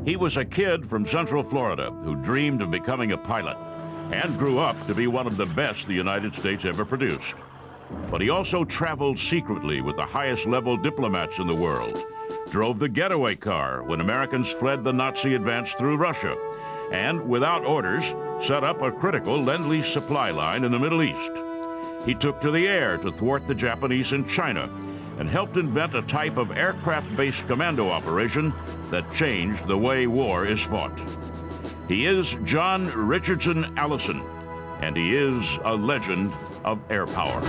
He was a kid from Central Florida who dreamed of becoming a pilot and grew up to be one of the best the United States ever produced. But he also traveled secretly with the highest level diplomats in the world, drove the getaway car when Americans fled the Nazi advance through Russia, and without orders, set up a critical lend-lease supply line in the Middle East. He took to the air to thwart the Japanese in China and helped invent a type of aircraft-based commando operation that changed the way war is fought. He is John Richardson Allison, and he is a legend of air power.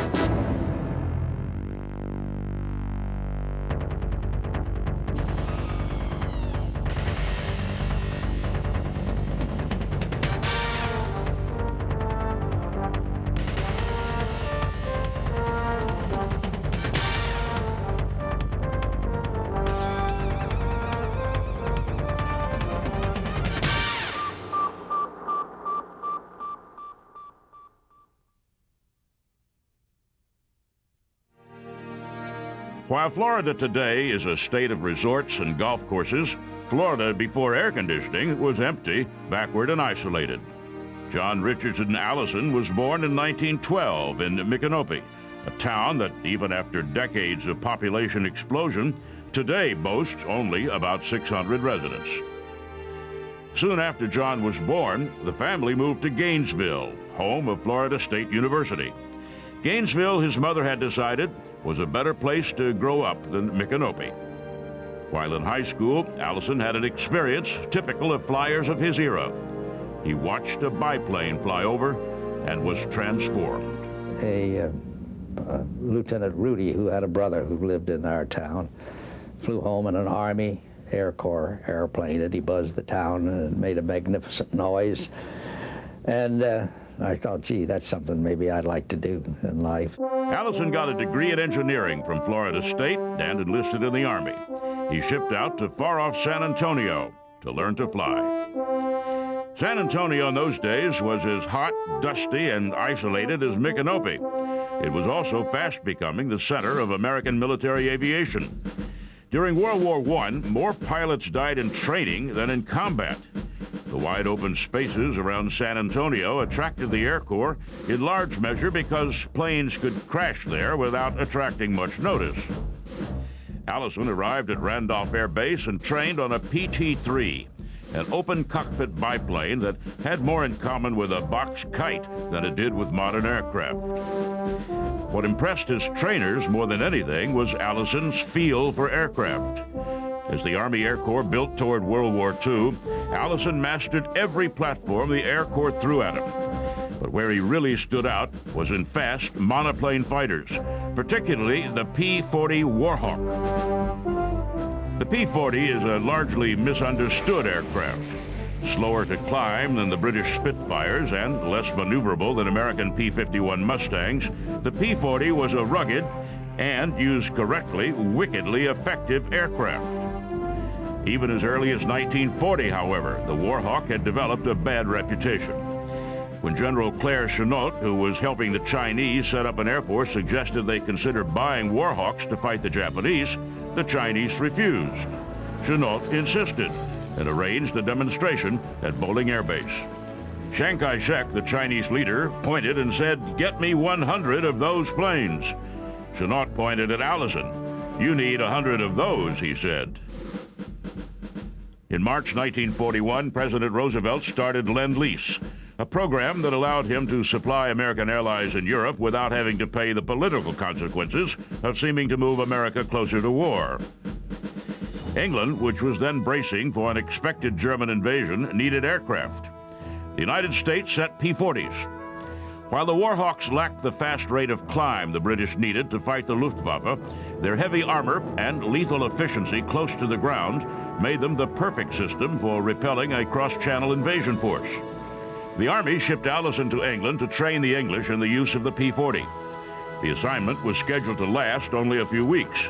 While Florida today is a state of resorts and golf courses, Florida before air conditioning was empty, backward, and isolated. John Richardson Allison was born in 1912 in Micanopy, a town that, even after decades of population explosion, today boasts only about 600 residents. Soon after John was born, the family moved to Gainesville, home of Florida State University. Gainesville, his mother had decided, was a better place to grow up than Micanopy. While in high school, Allison had an experience typical of flyers of his era. He watched a biplane fly over and was transformed. Lieutenant Rudy, who had a brother who lived in our town, flew home in an Army Air Corps airplane, and he buzzed the town and made a magnificent noise. And I thought, gee, that's something maybe I'd like to do in life. Allison got a degree in engineering from Florida State and enlisted in the Army. He shipped out to far-off San Antonio to learn to fly. San Antonio in those days was as hot, dusty, and isolated as Micanopy. It was also fast becoming the center of American military aviation. During World War I, more pilots died in training than in combat. The wide open spaces around San Antonio attracted the Air Corps in large measure because planes could crash there without attracting much notice. Allison arrived at Randolph Air Base and trained on a PT-3, an open cockpit biplane that had more in common with a box kite than it did with modern aircraft. What impressed his trainers more than anything was Allison's feel for aircraft. As the Army Air Corps built toward World War II, Allison mastered every platform the Air Corps threw at him. But where he really stood out was in fast monoplane fighters, particularly the P-40 Warhawk. The P-40 is a largely misunderstood aircraft. Slower to climb than the British Spitfires and less maneuverable than American P-51 Mustangs, the P-40 was a rugged and, used correctly, wickedly effective aircraft. Even as early as 1940, however, the Warhawk had developed a bad reputation. When General Claire Chennault, who was helping the Chinese set up an air force, suggested they consider buying Warhawks to fight the Japanese, the Chinese refused. Chennault insisted and arranged a demonstration at Bowling Air Base. Chiang Kai-shek, the Chinese leader, pointed and said, "Get me 100 of those planes." Chennault pointed at Allison. "You need 100 of those," he said. In March 1941, President Roosevelt started Lend-Lease, a program that allowed him to supply American allies in Europe without having to pay the political consequences of seeming to move America closer to war. England, which was then bracing for an expected German invasion, needed aircraft. The United States sent P-40s. While the Warhawks lacked the fast rate of climb the British needed to fight the Luftwaffe, their heavy armor and lethal efficiency close to the ground made them the perfect system for repelling a cross-channel invasion force. The Army shipped Allison to England to train the English in the use of the P-40. The assignment was scheduled to last only a few weeks.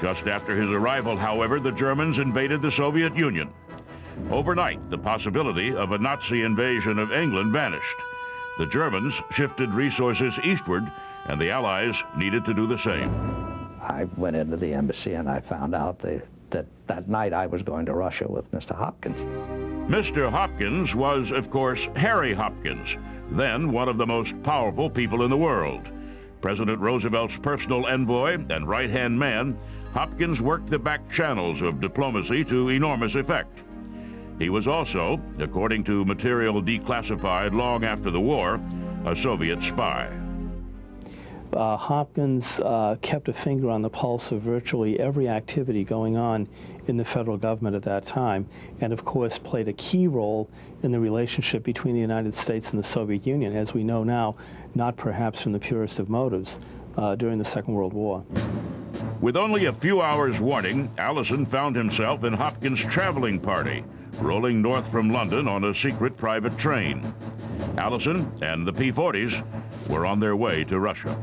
Just after his arrival, however, the Germans invaded the Soviet Union. Overnight, the possibility of a Nazi invasion of England vanished. The Germans shifted resources eastward, and the Allies needed to do the same. I went into the embassy and I found out that that night I was going to Russia with Mr. Hopkins. Mr. Hopkins was, of course, Harry Hopkins, then one of the most powerful people in the world. President Roosevelt's personal envoy and right-hand man, Hopkins worked the back channels of diplomacy to enormous effect. He was also, according to material declassified long after the war, a Soviet spy. Hopkins kept a finger on the pulse of virtually every activity going on in the federal government at that time, and of course played a key role in the relationship between the United States and the Soviet Union, as we know now, not perhaps from the purest of motives, during the Second World War. With only a few hours' warning, Alison found himself in Hopkins' traveling party, rolling north from London on a secret private train. Alison and the P-40s were on their way to Russia.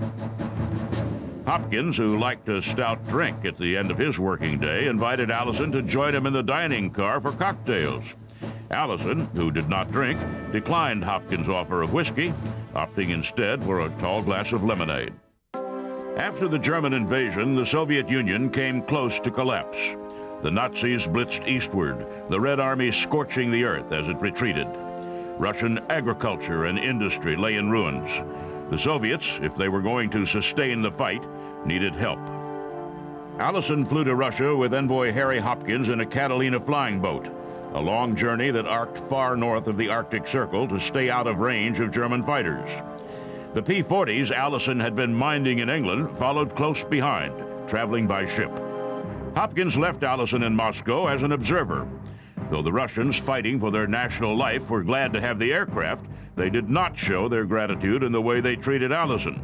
Hopkins, who liked a stout drink at the end of his working day, invited Alison to join him in the dining car for cocktails. Alison, who did not drink, declined Hopkins' offer of whiskey, opting instead for a tall glass of lemonade. After the German invasion, the Soviet Union came close to collapse. The Nazis blitzed eastward, the Red Army scorching the earth as it retreated. Russian agriculture and industry lay in ruins. The Soviets, if they were going to sustain the fight, needed help. Alison flew to Russia with envoy Harry Hopkins in a Catalina flying boat, a long journey that arced far north of the Arctic Circle to stay out of range of German fighters. The P-40s Alison had been minding in England followed close behind, traveling by ship. Hopkins left Alison in Moscow as an observer. Though the Russians fighting for their national life were glad to have the aircraft, they did not show their gratitude in the way they treated Alison.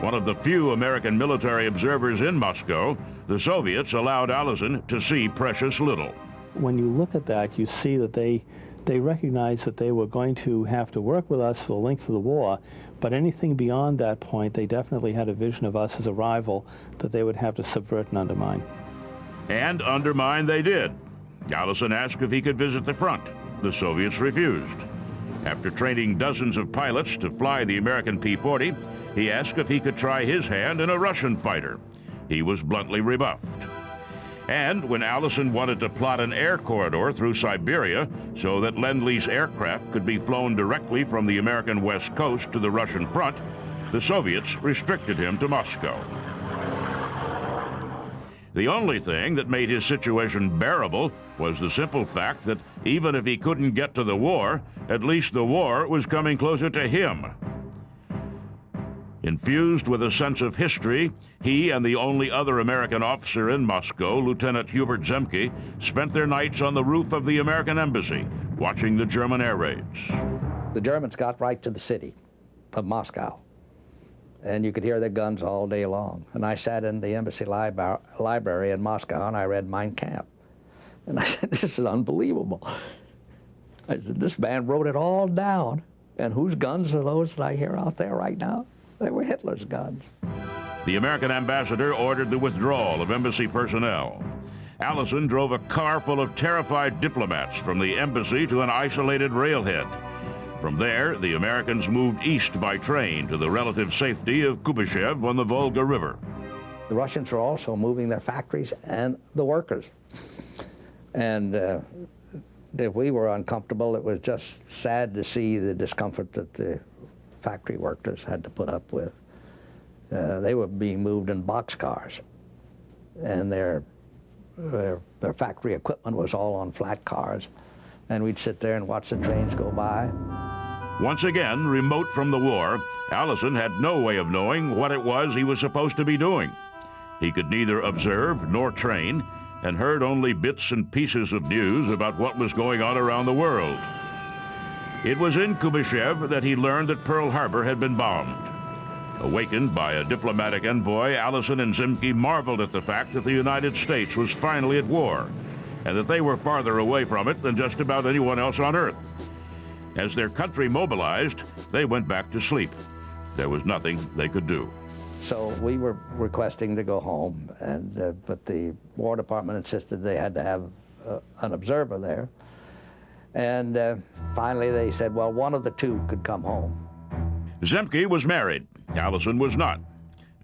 One of the few American military observers in Moscow, the Soviets allowed Alison to see precious little. When you look at that, you see that they recognized that they were going to have to work with us for the length of the war, but anything beyond that point, they definitely had a vision of us as a rival that they would have to subvert and undermine. And undermine they did. Alison asked if he could visit the front. The Soviets refused. After training dozens of pilots to fly the American P-40, he asked if he could try his hand in a Russian fighter. He was bluntly rebuffed. And when Alison wanted to plot an air corridor through Siberia so that lend-lease aircraft could be flown directly from the American West Coast to the Russian front, the Soviets restricted him to Moscow. The only thing that made his situation bearable was the simple fact that even if he couldn't get to the war, at least the war was coming closer to him. Infused with a sense of history, he and the only other American officer in Moscow, Lieutenant Hubert Zemke, spent their nights on the roof of the American embassy, watching the German air raids. The Germans got right to the city of Moscow, and you could hear their guns all day long. And I sat in the embassy library in Moscow, and I read Mein Kampf. And I said, this is unbelievable. I said, this man wrote it all down. And whose guns are those that I hear out there right now? They were Hitler's guns. The American ambassador ordered the withdrawal of embassy personnel. Alison drove a car full of terrified diplomats from the embassy to an isolated railhead. From there, the Americans moved east by train to the relative safety of Kubyshev on the Volga River. The Russians were also moving their factories and the workers. And if we were uncomfortable, it was just sad to see the discomfort that the factory workers had to put up with. They were being moved in boxcars, and their factory equipment was all on flat cars. And we'd sit there and watch the trains go by. Once again, remote from the war, Alison had no way of knowing what it was he was supposed to be doing. He could neither observe nor train, and heard only bits and pieces of news about what was going on around the world. It was in Kubyshev that he learned that Pearl Harbor had been bombed. Awakened by a diplomatic envoy, Alison and Zemke marveled at the fact that the United States was finally at war, and that they were farther away from it than just about anyone else on Earth. As their country mobilized, they went back to sleep. There was nothing they could do. So we were requesting to go home, and but the War Department insisted they had to have an observer there. And finally they said, well, one of the two could come home. Zemke was married. Alison was not.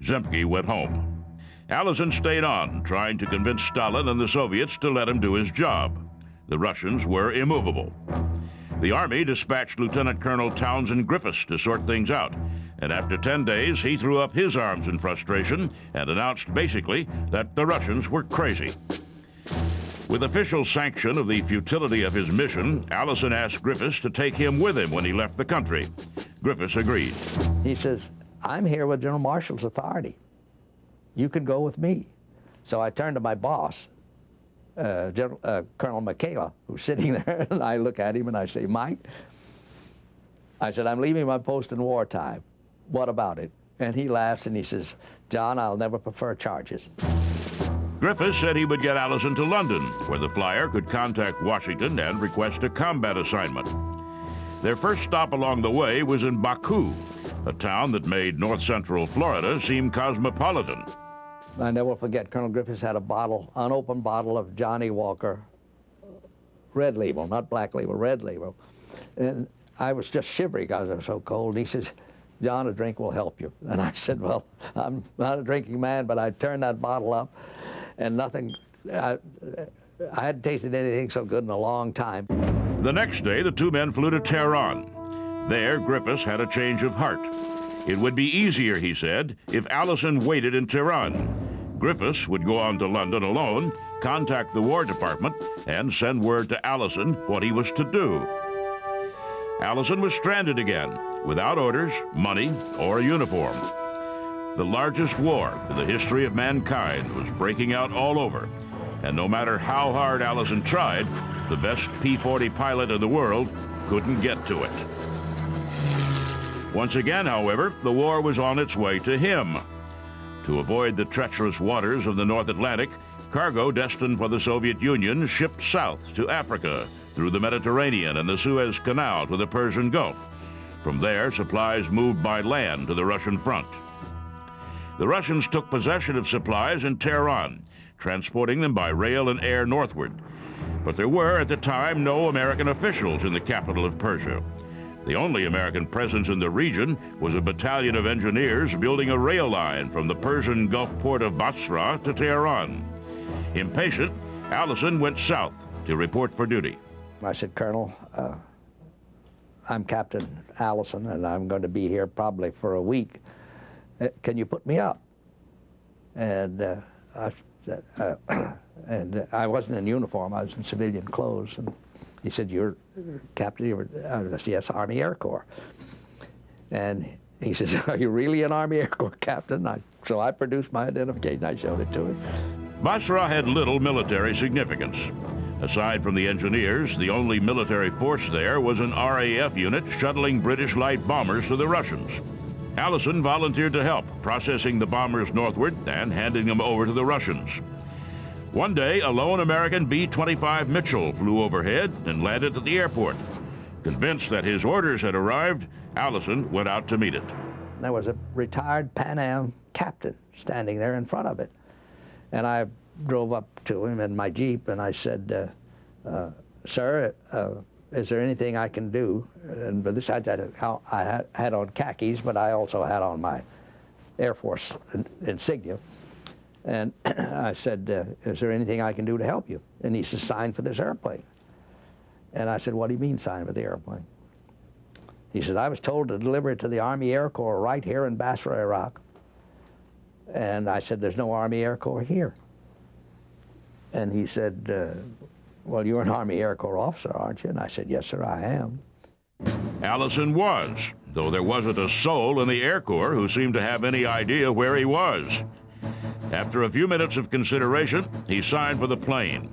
Zemke went home. Alison stayed on, trying to convince Stalin and the Soviets to let him do his job. The Russians were immovable. The Army dispatched Lieutenant Colonel Townsend Griffiths to sort things out, and after 10 days, he threw up his arms in frustration and announced basically that the Russians were crazy. With official sanction of the futility of his mission, Alison asked Griffiths to take him with him when he left the country. Griffiths agreed. He says, I'm here with General Marshall's authority. You can go with me. So I turned to my boss, Colonel Michaela, who's sitting there, and I look at him and I say, Mike, I said, I'm leaving my post in wartime. What about it? And he laughs and he says, John, I'll never prefer charges. Griffiths said he would get Alison to London, where the flyer could contact Washington and request a combat assignment. Their first stop along the way was in Baku, a town that made north-central Florida seem cosmopolitan. I never forget, Colonel Griffiths had a bottle, unopened bottle of Johnny Walker, red label, not black label, red label. And I was just shivering because I was so cold. He says, John, a drink will help you. And I said, well, I'm not a drinking man, but I turned that bottle up, and nothing, I hadn't tasted anything so good in a long time. The next day, the two men flew to Tehran. There, Griffiths had a change of heart. It would be easier, he said, if Alison waited in Tehran. Griffiths would go on to London alone, contact the War Department, and send word to Alison what he was to do. Alison was stranded again, without orders, money, or a uniform. The largest war in the history of mankind was breaking out all over, and no matter how hard Alison tried, the best P-40 pilot in the world couldn't get to it. Once again, however, the war was on its way to him. To avoid the treacherous waters of the North Atlantic, cargo destined for the Soviet Union shipped south to Africa, through the Mediterranean and the Suez Canal to the Persian Gulf. From there, supplies moved by land to the Russian front. The Russians took possession of supplies in Tehran, transporting them by rail and air northward. But there were, at the time, no American officials in the capital of Persia. The only American presence in the region was a battalion of engineers building a rail line from the Persian Gulf port of Basra to Tehran. Impatient, Alison went south to report for duty. I said, Colonel, I'm Captain Alison, and I'm going to be here probably for a week. Can you put me up? And I wasn't in uniform. I was in civilian clothes. And he said, you're Captain? I said, yes, Army Air Corps. And he says, are you really an Army Air Corps captain? So I produced my identification. I showed it to him. Basra had little military significance. Aside from the engineers, the only military force there was an RAF unit shuttling British light bombers to the Russians. Alison volunteered to help, processing the bombers northward and handing them over to the Russians. One day, a lone American B-25 Mitchell flew overhead and landed at the airport. Convinced that his orders had arrived, Alison went out to meet it. There was a retired Pan Am captain standing there in front of it. And I drove up to him in my Jeep and I said, sir, is there anything I can do? And by this I had on khakis, but I also had on my Air Force insignia. And I said, is there anything I can do to help you? And he said, sign for this airplane. And I said, what do you mean sign for the airplane? He said, I was told to deliver it to the Army Air Corps right here in Basra, Iraq. And I said, there's no Army Air Corps here. And he said, well, you're an Army Air Corps officer, aren't you? And I said, yes, sir, I am. Alison was, though there wasn't a soul in the Air Corps who seemed to have any idea where he was. After a few minutes of consideration, he signed for the plane.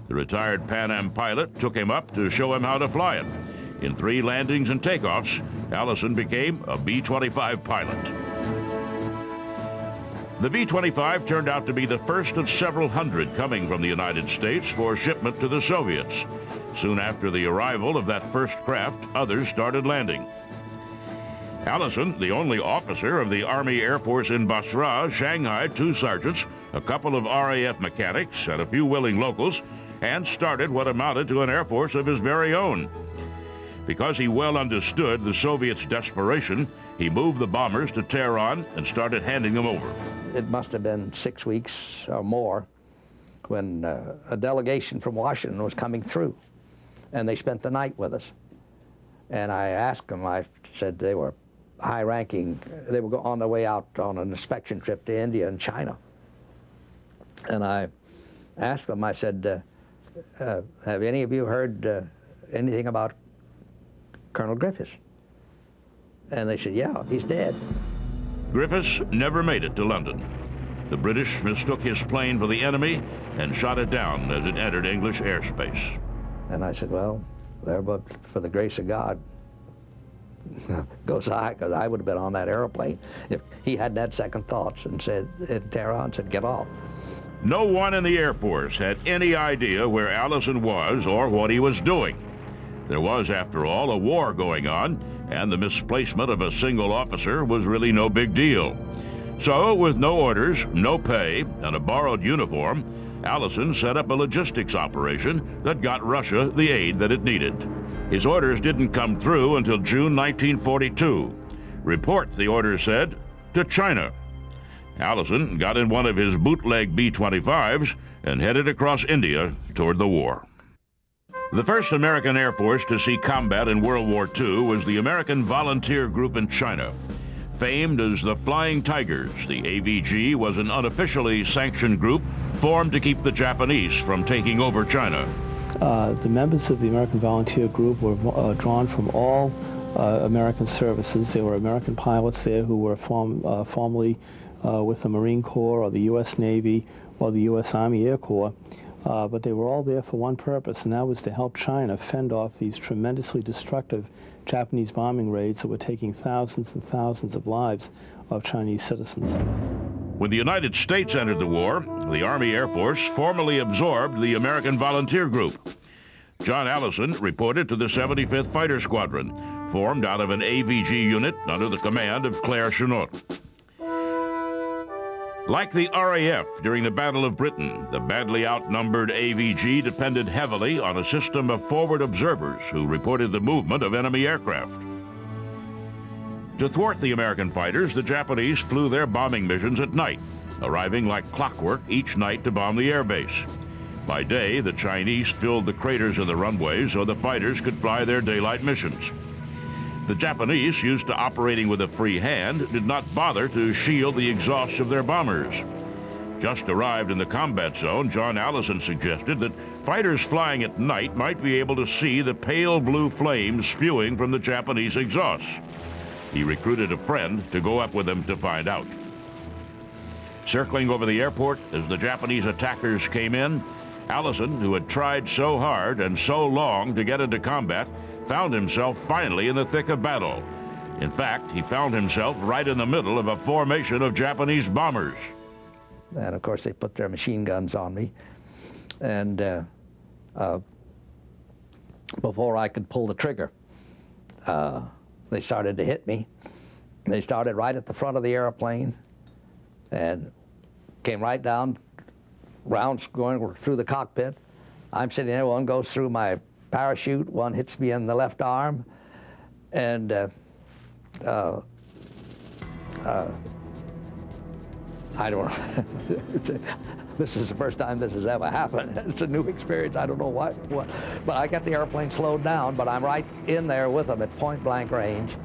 The retired Pan Am pilot took him up to show him how to fly it. In 3 landings and takeoffs, Alison became a B-25 pilot. The B-25 turned out to be the first of several hundred coming from the United States for shipment to the Soviets. Soon after the arrival of that first craft, others started landing. Alison, the only officer of the Army Air Force in Basra, shanghaied 2 sergeants, a couple of RAF mechanics, and a few willing locals, and started what amounted to an Air Force of his very own. Because he well understood the Soviets' desperation, he moved the bombers to Tehran and started handing them over. it must have been 6 weeks or more when a delegation from Washington was coming through, and they spent the night with us. And I asked them, I said they were high-ranking, they were on their way out on an inspection trip to India and China. And I asked them, I said, have any of you heard anything about Colonel Griffiths? And they said, yeah, he's dead. Griffiths never made it to London. The British mistook his plane for the enemy and shot it down as it entered English airspace. And I said, well, there, but for the grace of God goes I, because I would have been on that airplane if he hadn't had second thoughts and said, in Tehran, said, get off. No one in the Air Force had any idea where Alison was or what he was doing. There was, after all, a war going on, and the misplacement of a single officer was really no big deal. So, with no orders, no pay, and a borrowed uniform, Alison set up a logistics operation that got Russia the aid that it needed. His orders didn't come through until June 1942. Report, the order said, to China. Alison got in one of his bootleg B-25s and headed across India toward the war. The first American Air Force to see combat in World War II was the American Volunteer Group in China. Famed as the Flying Tigers, the AVG was an unofficially sanctioned group formed to keep the Japanese from taking over China. The members of the American Volunteer Group were drawn from all American services. There were American pilots there who were formerly with the Marine Corps or the U.S. Navy or the U.S. Army Air Corps. But they were all there for one purpose, and that was to help China fend off these tremendously destructive Japanese bombing raids that were taking thousands and thousands of lives of Chinese citizens. When the United States entered the war, the Army Air Force formally absorbed the American Volunteer Group. John Allison reported to the 75th Fighter Squadron, formed out of an AVG unit under the command of Claire Chennault. Like the RAF during the Battle of Britain, the badly outnumbered AVG depended heavily on a system of forward observers who reported the movement of enemy aircraft. To thwart the American fighters, the Japanese flew their bombing missions at night, arriving like clockwork each night to bomb the airbase. By day, the Chinese filled the craters of the runways so the fighters could fly their daylight missions. The Japanese, used to operating with a free hand, did not bother to shield the exhausts of their bombers. Just arrived in the combat zone, John Allison suggested that fighters flying at night might be able to see the pale blue flames spewing from the Japanese exhausts. He recruited a friend to go up with them to find out. Circling over the airport as the Japanese attackers came in, Allison, who had tried so hard and so long to get into combat, found himself finally in the thick of battle. In fact, he found himself right in the middle of a formation of Japanese bombers. And of course they put their machine guns on me. And before I could pull the trigger, they started to hit me. They started right at the front of the airplane and came right down, rounds going through the cockpit. I'm sitting there, one goes through my parachute, one hits me in the left arm, and I don't know. This is the first time this has ever happened. It's a new experience. I don't know what. But I got the airplane slowed down, but I'm right in there with them at point-blank range.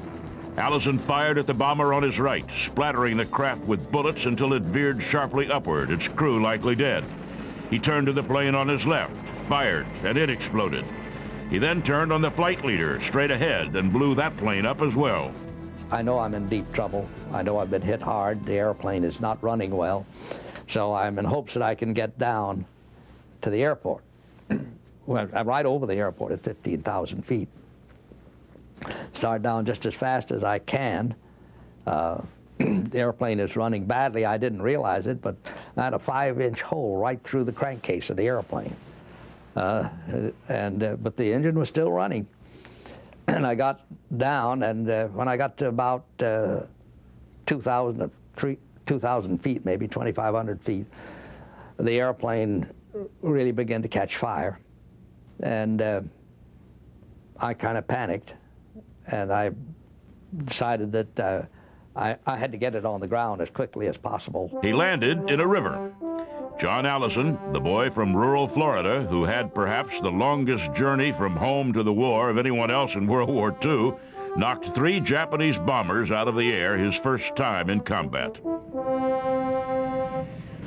Allison fired at the bomber on his right, splattering the craft with bullets until it veered sharply upward, its crew likely dead. He turned to the plane on his left, fired, and it exploded. He then turned on the flight leader straight ahead and blew that plane up as well. I know I'm in deep trouble. I know I've been hit hard. The airplane is not running well. So I'm in hopes that I can get down to the airport. Well, I'm right over the airport at 15,000 feet. Start down just as fast as I can. The airplane is running badly. I didn't realize it, but I had a 5-inch hole right through the crankcase of the airplane. But the engine was still running. And I got down, and when I got to about 2,000 feet, maybe 2,500 feet, the airplane really began to catch fire. And I kind of panicked, and I decided that I had to get it on the ground as quickly as possible. He landed in a river. John Allison, the boy from rural Florida who had perhaps the longest journey from home to the war of anyone else in World War II, knocked 3 Japanese bombers out of the air his first time in combat.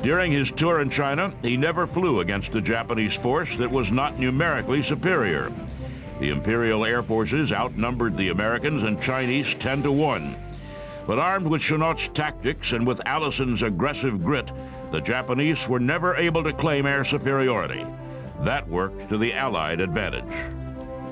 During his tour in China, he never flew against a Japanese force that was not numerically superior. The Imperial Air Forces outnumbered the Americans and Chinese 10-1. But armed with Chennault's tactics and with Allison's aggressive grit, the Japanese were never able to claim air superiority. That worked to the Allied advantage.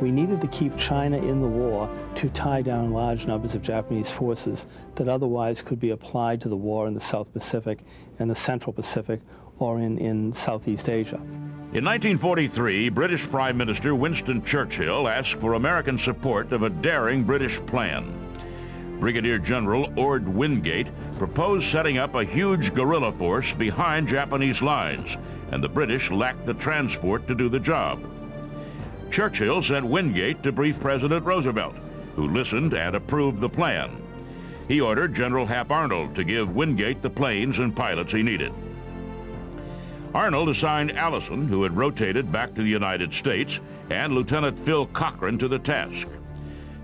We needed to keep China in the war to tie down large numbers of Japanese forces that otherwise could be applied to the war in the South Pacific and the Central Pacific or in Southeast Asia. In 1943, British Prime Minister Winston Churchill asked for American support of a daring British plan. Brigadier General Ord Wingate proposed setting up a huge guerrilla force behind Japanese lines, and the British lacked the transport to do the job. Churchill sent Wingate to brief President Roosevelt, who listened and approved the plan. He ordered General Hap Arnold to give Wingate the planes and pilots he needed. Arnold assigned Alison, who had rotated back to the United States, and Lieutenant Phil Cochran to the task.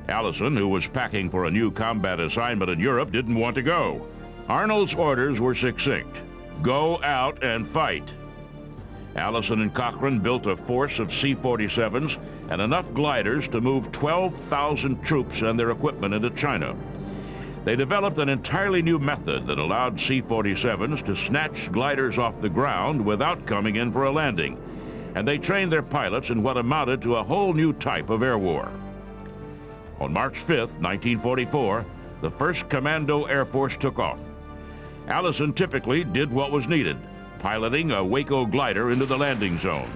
Alison, who was packing for a new combat assignment in Europe, didn't want to go. Arnold's orders were succinct: go out and fight. Alison and Cochran built a force of C-47s and enough gliders to move 12,000 troops and their equipment into China. They developed an entirely new method that allowed C-47s to snatch gliders off the ground without coming in for a landing, and they trained their pilots in what amounted to a whole new type of air war. On March 5th, 1944, the 1st Commando Air Force took off. Alison typically did what was needed, piloting a Waco glider into the landing zone.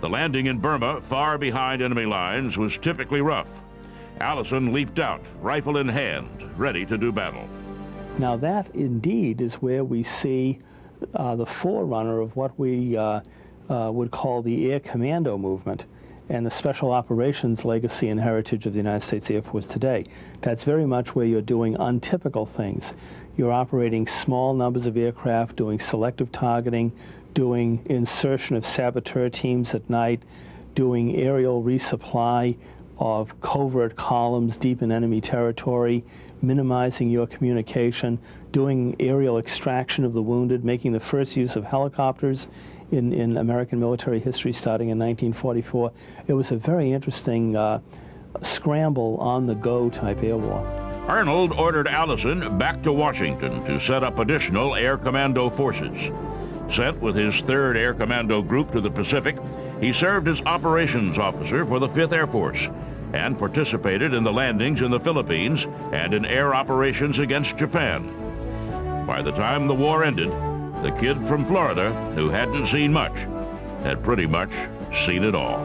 The landing in Burma, far behind enemy lines, was typically rough. Alison leaped out, rifle in hand, ready to do battle. Now that indeed is where we see the forerunner of what we would call the Air Commando movement and the special operations legacy and heritage of the United States Air Force today. That's very much where you're doing untypical things. You're operating small numbers of aircraft, doing selective targeting, doing insertion of saboteur teams at night, doing aerial resupply of covert columns deep in enemy territory, minimizing your communication, doing aerial extraction of the wounded, making the first use of helicopters in American military history starting in 1944. It was a very interesting scramble on-the-go type air war. Arnold ordered Alison back to Washington to set up additional Air Commando forces. Sent with his 3rd Air Commando Group to the Pacific, he served as operations officer for the 5th Air Force and participated in the landings in the Philippines and in air operations against Japan. By the time the war ended, the kid from Florida, who hadn't seen much, had pretty much seen it all.